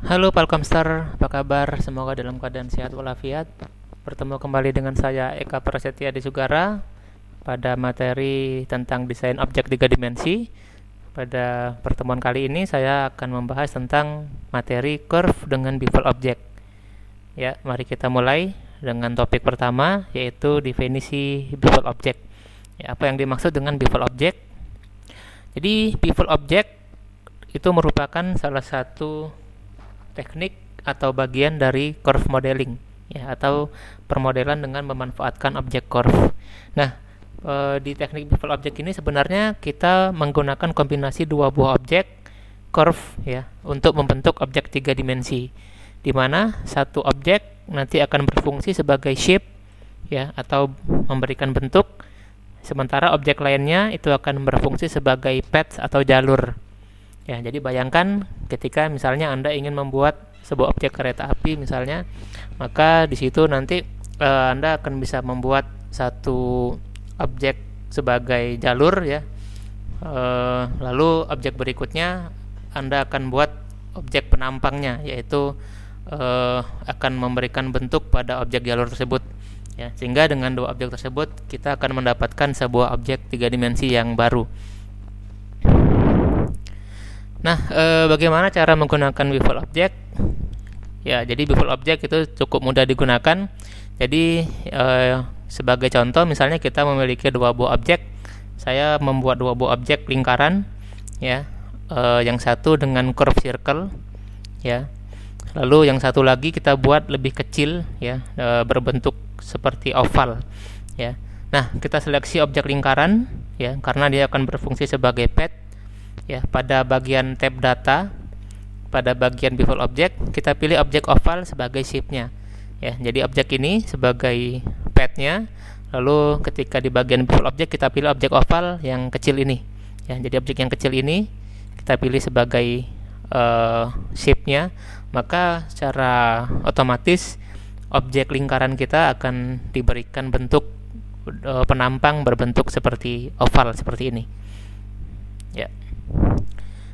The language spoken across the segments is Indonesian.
Halo Palkomstar, apa kabar? Semoga dalam keadaan sehat walafiat. Bertemu kembali dengan saya Eka Prasetya di Sugara pada materi tentang desain objek tiga dimensi. Pada pertemuan kali ini saya akan membahas tentang materi curve dengan bevel object. Ya, mari kita mulai dengan topik pertama yaitu definisi bevel object. Ya, apa yang dimaksud dengan bevel object? Jadi bevel object itu merupakan salah satu teknik atau bagian dari curve modeling ya atau permodelan dengan memanfaatkan objek curve. Nah, di teknik bevel object ini sebenarnya kita menggunakan kombinasi dua buah objek curve ya untuk membentuk objek tiga dimensi, di mana satu objek nanti akan berfungsi sebagai shape ya atau memberikan bentuk, sementara objek lainnya itu akan berfungsi sebagai path atau jalur. Ya, jadi bayangkan ketika misalnya Anda ingin membuat sebuah objek kereta api misalnya, maka di situ nanti Anda akan bisa membuat satu objek sebagai jalur ya. Lalu objek berikutnya Anda akan buat objek penampangnya, yaitu akan memberikan bentuk pada objek jalur tersebut. Ya, sehingga dengan dua objek tersebut kita akan mendapatkan sebuah objek tiga dimensi yang baru. Nah, bagaimana cara menggunakan bevel object? Ya, jadi bevel object itu cukup mudah digunakan. Jadi, sebagai contoh, misalnya kita memiliki dua buah objek. Saya membuat dua buah objek lingkaran, ya. Yang satu dengan curve circle, ya. Lalu yang satu lagi kita buat lebih kecil, ya, berbentuk seperti oval, ya. Nah, kita seleksi objek lingkaran, ya, karena dia akan berfungsi sebagai path. Ya, pada bagian tab data, pada bagian bevel object, kita pilih objek oval sebagai shape-nya. Ya, jadi objek ini sebagai path-nya. Lalu ketika di bagian bevel object kita pilih objek oval yang kecil ini. Ya, jadi objek yang kecil ini kita pilih sebagai shape-nya, maka secara otomatis objek lingkaran kita akan diberikan bentuk penampang berbentuk seperti oval seperti ini. Ya.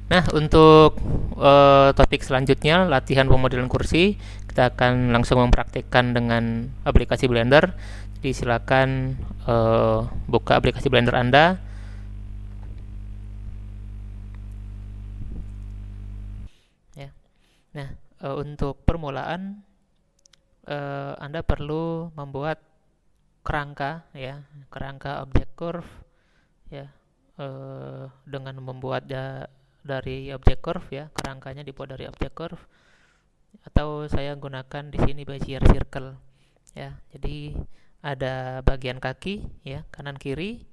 Nah, untuk topik selanjutnya, latihan pemodelan kursi, kita akan langsung mempraktikkan dengan aplikasi Blender. Jadi silakan buka aplikasi Blender Anda. Ya. Nah, untuk permulaan Anda perlu membuat kerangka ya, kerangka objek curve ya. Dengan membuat dari objek curve ya, kerangkanya dibuat dari objek curve, atau saya gunakan di sini Bezier circle ya. Jadi ada bagian kaki ya, kanan kiri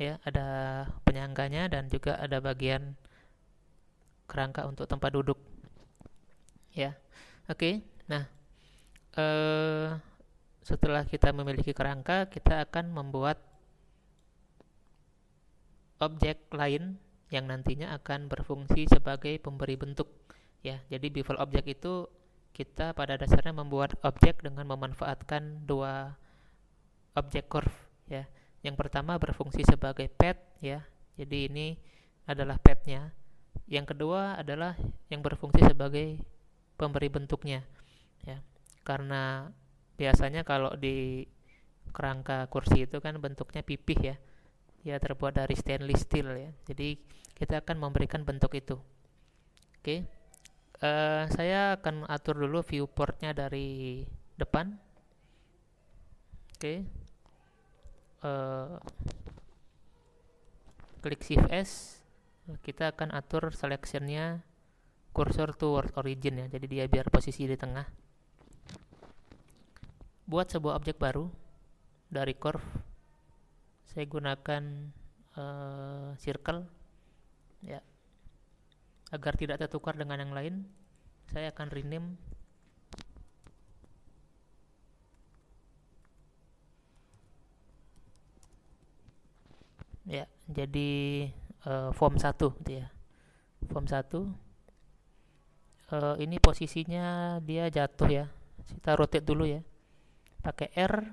ya, ada penyangganya dan juga ada bagian kerangka untuk tempat duduk ya. Oke. Nah, setelah kita memiliki kerangka, kita akan membuat objek lain yang nantinya akan berfungsi sebagai pemberi bentuk ya. Jadi bevel object itu kita pada dasarnya membuat objek dengan memanfaatkan dua objek curve ya. Yang pertama berfungsi sebagai path ya. Jadi ini adalah path-nya. Yang kedua adalah yang berfungsi sebagai pemberi bentuknya ya. Karena biasanya kalau di kerangka kursi itu kan bentuknya pipih ya. Ya, terbuat dari stainless steel ya. Jadi kita akan memberikan bentuk itu. Oke. Saya akan atur dulu viewportnya dari depan. Oke. Klik Shift S. Kita akan atur selectionnya cursor to world origin ya. Jadi dia biar posisi di tengah. Buat sebuah objek baru dari curve. Saya gunakan circle ya, agar tidak tertukar dengan yang lain. Saya akan rename ya, jadi form 1 gitu ya. Form 1 ini posisinya dia jatuh ya. Kita rotate dulu ya. Pakai R,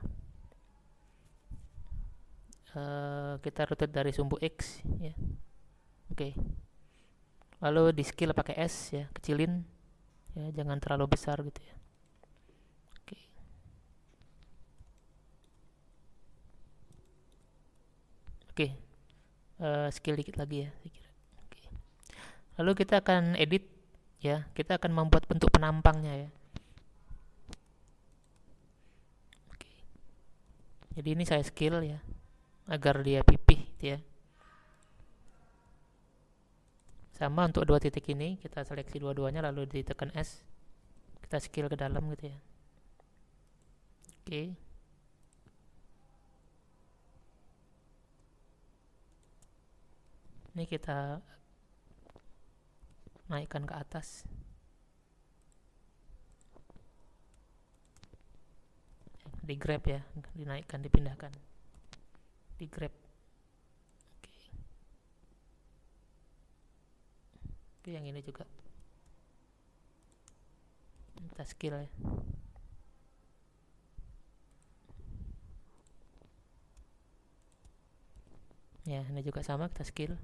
kita rotate dari sumbu X ya. Oke. Lalu di scale pakai S ya, kecilin ya, jangan terlalu besar gitu ya. Oke. Oke, skill dikit lagi ya saya kira. Oke. Lalu kita akan edit ya, kita akan membuat bentuk penampangnya ya. Oke. Jadi ini saya skill ya, agar dia pipih gitu ya. Sama untuk dua titik ini, kita seleksi dua-duanya lalu ditekan S, kita scale ke dalam gitu ya. Oke. Ini kita naikkan ke atas. Di grab ya, dinaikkan, dipindahkan. Di grab. Oke, yang ini juga. Kita skill ya. Ya, ini juga sama, kita skill.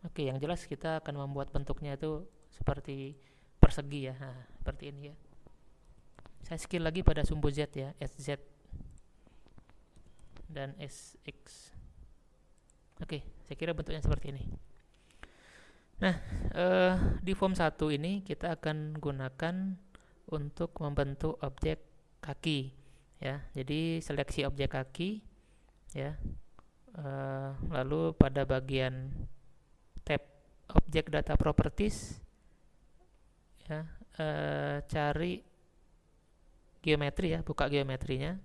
Oke, yang jelas kita akan membuat bentuknya itu seperti persegi ya. Nah, seperti ini ya. Saya skill lagi pada sumbu Z ya, SZ dan SX. Oke, saya kira bentuknya seperti ini. Nah, di form 1 ini kita akan gunakan untuk membentuk objek kaki ya. Jadi seleksi objek kaki ya. Lalu pada bagian tab object data properties ya, cari geometri ya, buka geometrinya.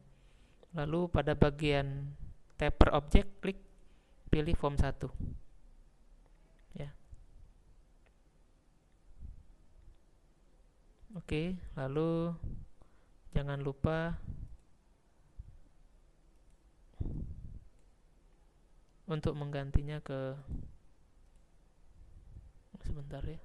Lalu pada bagian tab per object klik pilih form 1 ya. Oke, lalu jangan lupa untuk menggantinya ke, sebentar ya.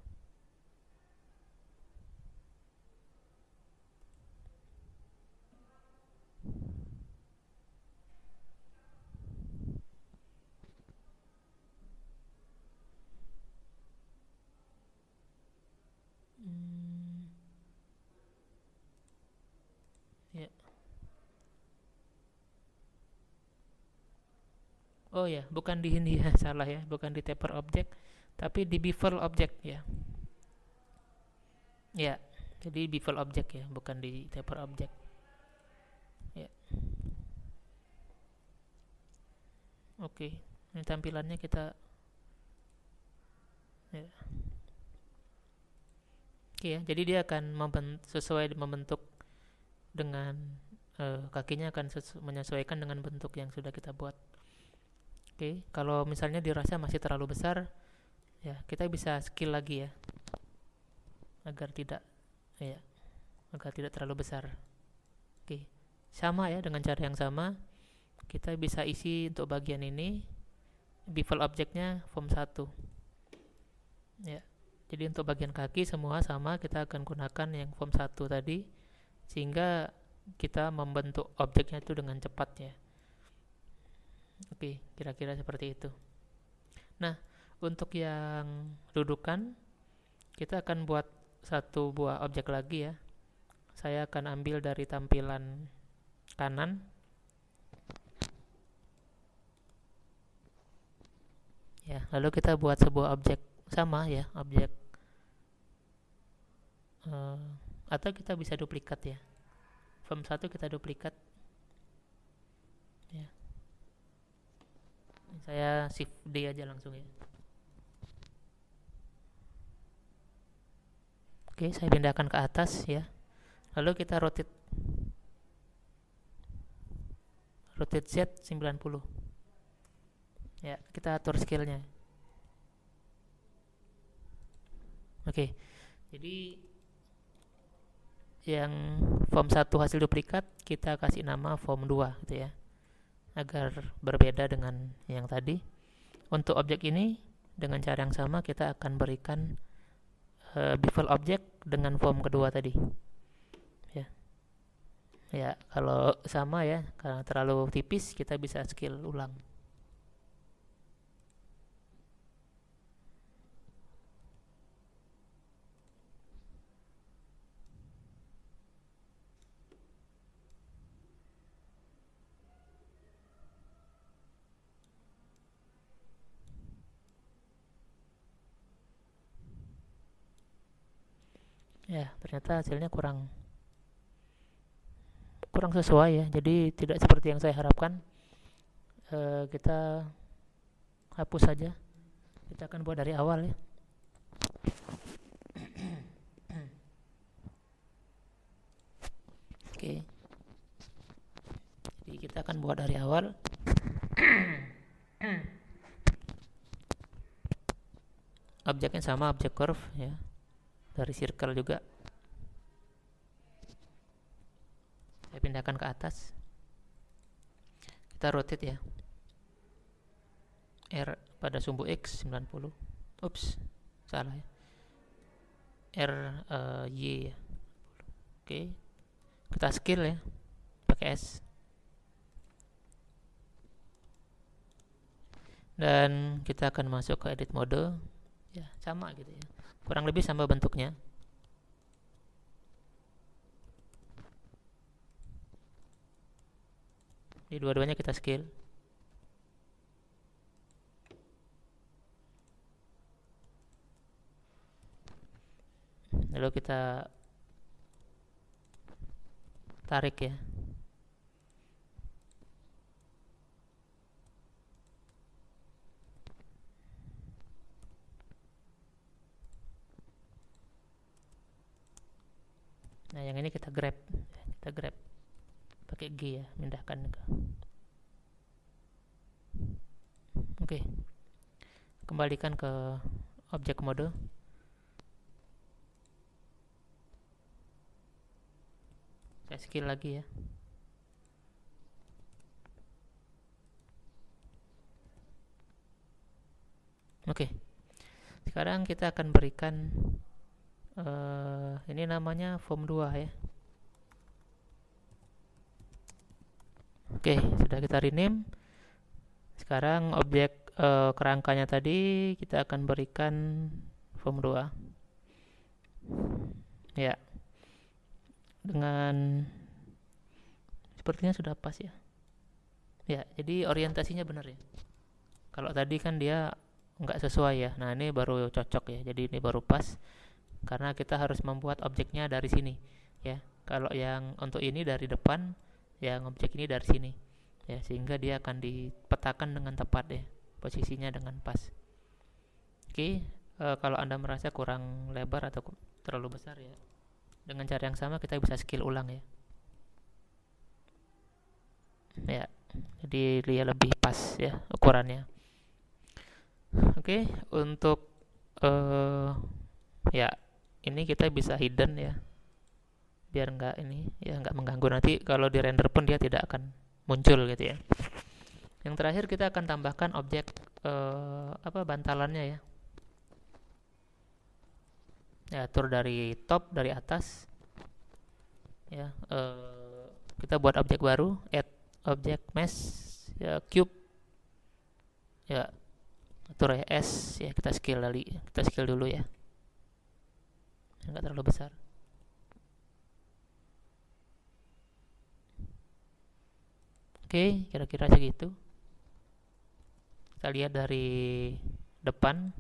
Ya. Oh ya, bukan di ini ya, salah ya, bukan di tab per object, tapi di bevel object ya. Ya, jadi bevel object ya, bukan di tab per object. Ya. Oke, ini tampilannya kita ya. Oke ya, jadi dia akan sesuai membentuk dengan kakinya akan menyesuaikan dengan bentuk yang sudah kita buat. Oke, kalau misalnya dirasa masih terlalu besar, ya kita bisa scale lagi ya, agar tidak terlalu besar. Oke, sama ya, dengan cara yang sama kita bisa isi untuk bagian ini bevel objeknya form 1 ya. Jadi untuk bagian kaki semua sama, kita akan gunakan yang form 1 tadi, sehingga kita membentuk objeknya itu dengan cepat ya. Oke, kira-kira seperti itu. Nah, untuk yang dudukan kita akan buat satu buah objek lagi ya. Saya akan ambil dari tampilan kanan. Ya, lalu kita buat sebuah objek sama ya, objek atau kita bisa duplikat ya. Form 1 kita duplikat ya. Saya shift D aja langsung ya. Oke, saya pindahkan ke atas ya. Lalu kita rotate Z 90 ya, kita atur scale-nya. Oke, jadi yang form 1 hasil duplikat kita kasih nama form 2 gitu ya, agar berbeda dengan yang tadi. Untuk objek ini dengan cara yang sama kita akan berikan bevel object dengan form kedua tadi ya. Ya, kalau sama ya, karena terlalu tipis kita bisa scale ulang. Ya, ternyata hasilnya kurang sesuai ya. Jadi tidak seperti yang saya harapkan. Kita hapus saja. Kita akan buat dari awal ya. Oke. Jadi kita akan buat dari awal. Objeknya sama, objek curve ya. Dari circle juga. Saya pindahkan ke atas. Kita rotate ya. R pada sumbu X 90. Ups, salah ya. R Y ya. Oke. Kita scale ya. Pakai S. Dan kita akan masuk ke edit mode. Ya, sama gitu ya. Kurang lebih sama bentuknya. Di dua-duanya kita scale. Lalu kita tarik ya. Nah, yang ini kita grab pakai G ya, pindahkan ke. Oke. Kembalikan ke objek mode. Saya scale lagi ya. Oke. Sekarang kita akan berikan ini namanya form 2 ya. Oke, sudah kita rename. Sekarang objek kerangkanya tadi kita akan berikan form 2. Ya. Dengan sepertinya sudah pas ya. Ya, jadi orientasinya benar ya. Kalau tadi kan dia nggak sesuai ya. Nah, ini baru cocok ya. Jadi ini baru pas karena kita harus membuat objeknya dari sini ya. Kalau yang untuk ini dari depan, yang objek ini dari sini ya, sehingga dia akan dipetakan dengan tepat ya, posisinya dengan pas. Oke, kalau Anda merasa kurang lebar atau terlalu besar ya, dengan cara yang sama kita bisa scale ulang ya. Ya, jadi dia lebih pas ya ukurannya. Oke, untuk ya ini kita bisa hidden ya, biar nggak ini ya, nggak mengganggu. Nanti kalau di render pun dia tidak akan muncul gitu ya. Yang terakhir kita akan tambahkan objek bantalannya ya. Ya, atur dari top, dari atas ya. Kita buat objek baru, add objek mesh ya, cube ya, atur ya S ya. Kita scale dulu ya, nggak terlalu besar. Oke, kira-kira segitu. Kita lihat dari depan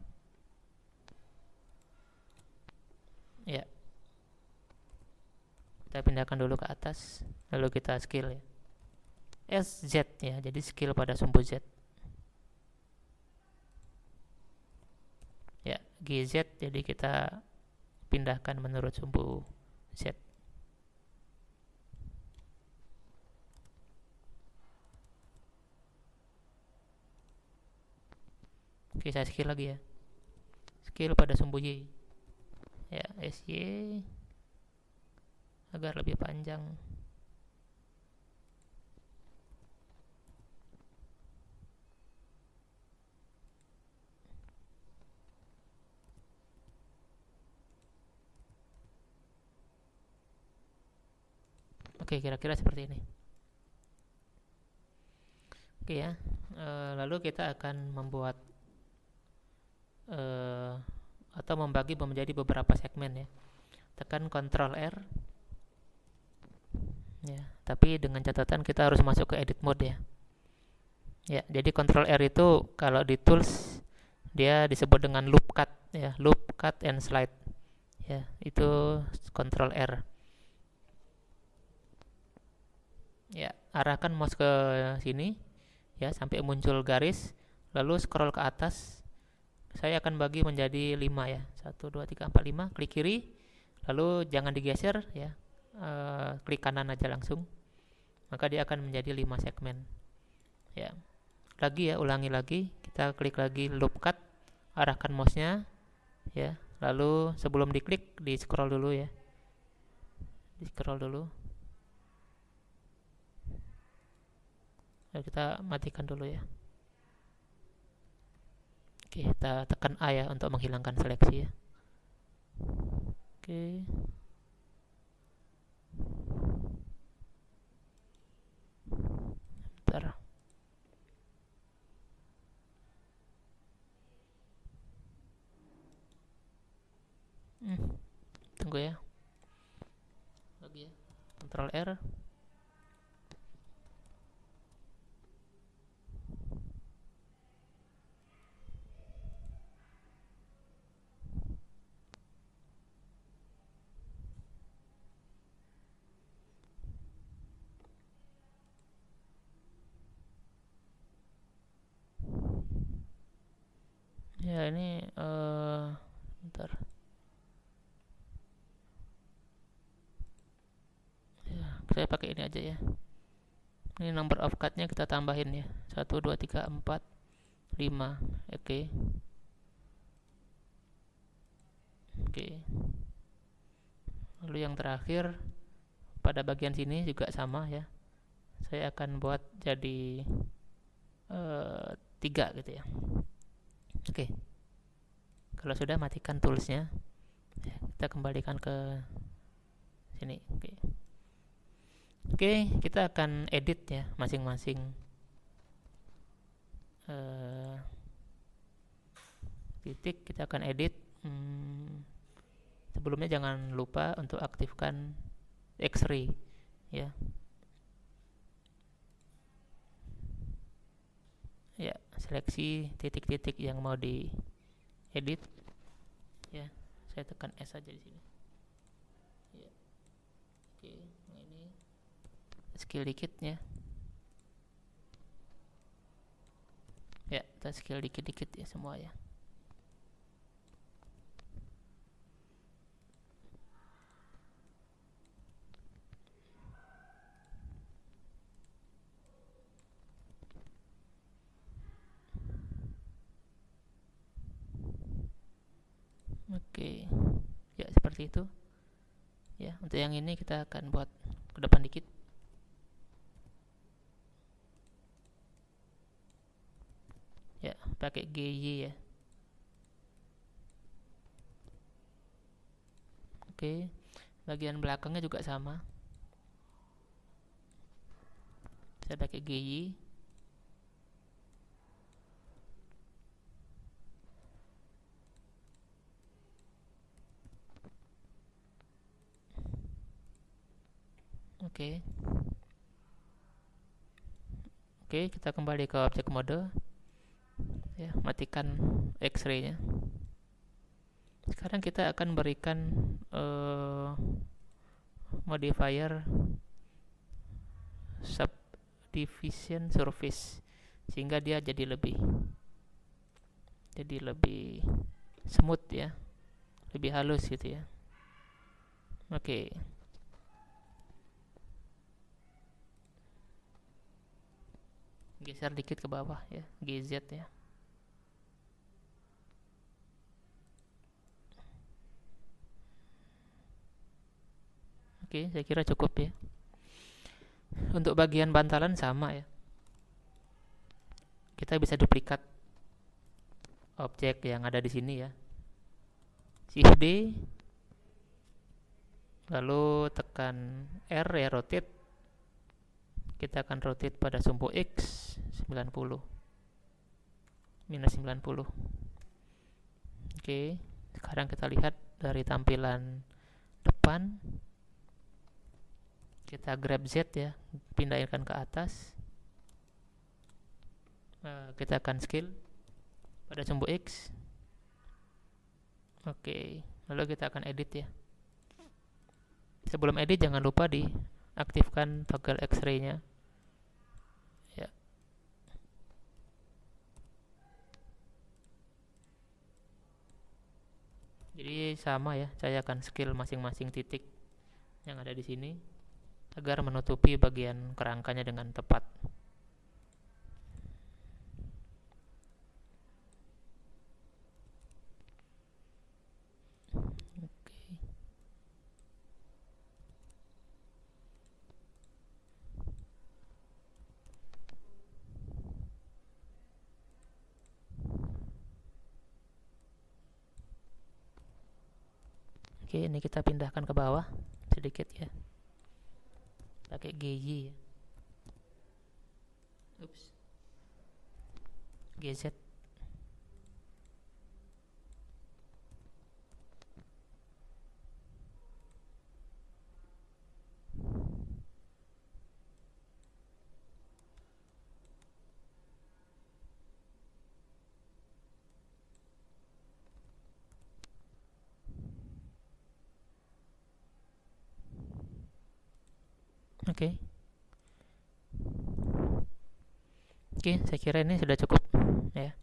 ya. Kita pindahkan dulu ke atas, lalu kita scale ya. SZ ya, jadi scale pada sumbu Z ya. GZ, jadi kita pindahkan menurut sumbu Z. Oke, saya scale lagi ya. Scale pada sumbu Y ya, SY agar lebih panjang. Oke, kira-kira seperti ini. Oke ya, lalu kita akan membuat atau membagi menjadi beberapa segmen ya. Tekan Ctrl R ya, tapi dengan catatan kita harus masuk ke edit mode ya. Ya, jadi Ctrl R itu kalau di tools dia disebut dengan loop cut ya, loop cut and slide ya, itu Ctrl R. Ya, arahkan mouse ke sini ya sampai muncul garis, lalu scroll ke atas. Saya akan bagi menjadi 5 ya. 1 2 3 4 5, klik kiri. Lalu jangan digeser ya. Klik kanan aja langsung. Maka dia akan menjadi 5 segmen. Ya. Lagi ya, ulangi lagi. Kita klik lagi loop cut, arahkan mouse-nya ya. Lalu sebelum diklik, di scroll dulu ya. Di scroll dulu. Lalu kita matikan dulu ya. Oke, kita tekan A ya untuk menghilangkan seleksi ya. Oke. Bentar. Tunggu ya. Lagi ya. Ctrl R. Ya ini bentar. Ya, saya pakai ini aja ya. Ini number of cut-nya kita tambahin ya. 1 2 3 4 5. Oke. Oke. Lalu yang terakhir pada bagian sini juga sama ya. Saya akan buat jadi 3 gitu ya. Oke. Kalau sudah, matikan toolsnya ya, kita kembalikan ke sini. Oke, kita akan edit ya masing-masing titik. Kita akan edit. Sebelumnya jangan lupa untuk aktifkan X-ray ya. Ya, seleksi titik-titik yang mau diedit ya. Saya tekan S aja di sini ya. Oke, nah ini skill dikit ya. Ya, kita skill dikit-dikit ya semua ya. Oke, ya seperti itu ya. Untuk yang ini kita akan buat ke depan dikit ya, pakai GY ya. Oke, bagian belakangnya juga sama, saya pakai GY. Oke. Oke, kita kembali ke objek mode ya, matikan X-ray nya. Sekarang kita akan berikan modifier subdivision surface sehingga dia jadi lebih smooth ya, lebih halus gitu ya. Oke. Geser dikit ke bawah ya, GZ ya. Oke, saya kira cukup ya. Untuk bagian bantalan sama ya. Kita bisa duplikat objek yang ada di sini ya. Shift D, lalu tekan R ya, rotate. Kita akan rotate pada sumbu X 90 minus 90. Oke, sekarang kita lihat dari tampilan depan. Kita grab Z ya, pindahkan ke atas. Kita akan scale pada sumbu X. Oke, Lalu kita akan edit ya. Sebelum edit jangan lupa diaktifkan toggle X-ray-nya. Ya. Jadi sama ya, saya akan scale masing-masing titik yang ada di sini agar menutupi bagian kerangkanya dengan tepat. Oke, ini kita pindahkan ke bawah sedikit ya. Pakai GY ya. Ups. GZ. Oke. Oke, saya kira ini sudah cukup ya.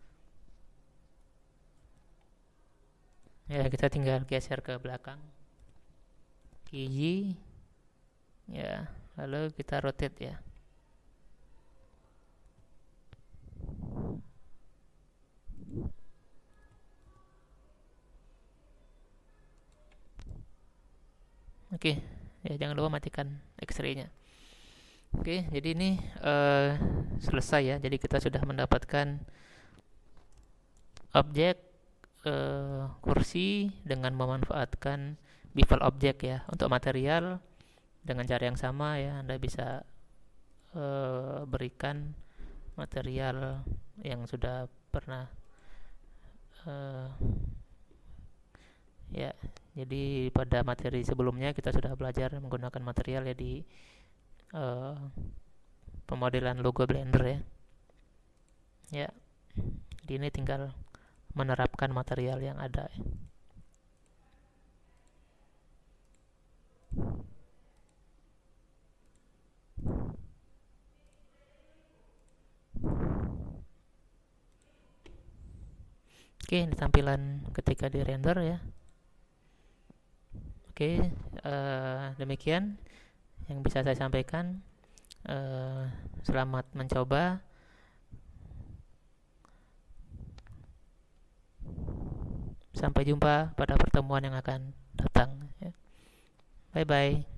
Ya, kita tinggal geser ke belakang. GY. Ya, lalu kita rotate ya. Oke, ya jangan lupa matikan X-ray-nya. Oke, jadi ini selesai ya. Jadi kita sudah mendapatkan objek kursi dengan memanfaatkan bevel objek ya. Untuk material dengan cara yang sama ya, Anda bisa berikan material yang sudah pernah ya. Jadi pada materi sebelumnya kita sudah belajar menggunakan material ya di pemodelan logo Blender ya. Ya, di ini tinggal menerapkan material yang ada. Oke, ini tampilan ketika di render ya. Oke, demikian yang bisa saya sampaikan. Selamat mencoba. Sampai jumpa pada pertemuan yang akan datang. Bye bye.